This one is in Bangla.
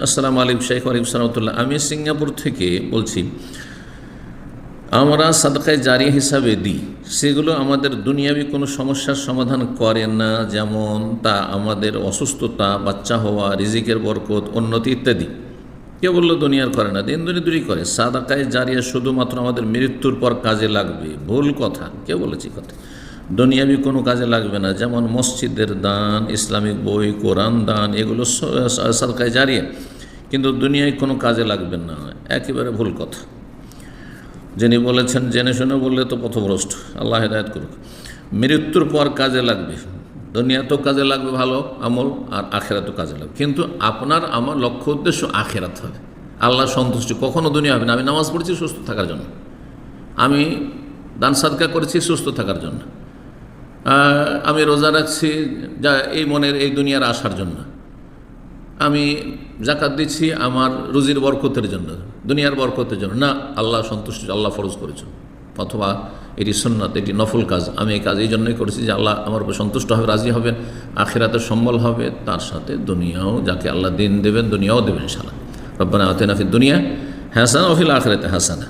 আসসালামু আলাইকুম শেখ ওয়ালাইকুম সালামতুল্লাহ। আমি সিঙ্গাপুর থেকে বলছি। আমরা সাদকায়ে জারিয়া হিসাবে দিই, সেগুলো আমাদের দুনিয়াবি কোনো সমস্যার সমাধান করে না, যেমন তা আমাদের অসুস্থতা, বাচ্চা হওয়া, রিজিকের বরকত, উন্নতি ইত্যাদি। কে বললো দুনিয়ার করে না? দিন দুনিয়া করে। সাদকায়ে জারিয়া শুধুমাত্র আমাদের মৃত্যুর পর কাজে লাগবে, ভুল কথা। কে বলেছি কথা? দুনিয়াবি কোনো কাজে লাগবে না, যেমন মসজিদের দান, ইসলামিক বই, কোরআন দান, এগুলো সাদকায়ে জারিয়া, কিন্তু দুনিয়ায় কোনো কাজে লাগবে না, একেবারে ভুল কথা। যিনি বলেছেন জেনে শুনে বললে তো পথভ্রষ্ট, আল্লাহ হেদায়েত করুক। মৃত্যুর পর কাজে লাগবে, দুনিয়াতেও কাজে লাগবে ভালো আমল, আর আখেরাতেও কাজে লাগবে, কিন্তু আপনার আমার লক্ষ্য উদ্দেশ্য আখেরাত হবে, আল্লাহ সন্তুষ্টি। কখনো দুনিয়া হবে না। আমি নামাজ পড়েছি সুস্থ থাকার জন্য, আমি দান সাদকা করেছি সুস্থ থাকার জন্য, আমি রোজা রাখছি যা এই মনের এই দুনিয়ার আশার জন্য, আমি জাকাত দিচ্ছি আমার রুজির বরকতের জন্য, দুনিয়ার বরকতের জন্য না, আল্লাহ সন্তুষ্টি, আল্লাহ ফরজ করেছেন, অথবা এটি সুন্নাত, এটি নফল কাজ, আমি এই কাজ এই জন্যই করেছি যে আল্লাহ আমার উপর সন্তুষ্ট হবে, রাজি হবেন, আখিরাতের সম্বল হবে, তার সাথে দুনিয়াও, যাকে আল্লাহ দিন দেবেন দুনিয়াও দেবেন ইনশাআল্লাহ। রব্বানা আতিনা ফিদ দুনিয়া হাসানা ওয়া ফিল আখিরাতি হাসানা।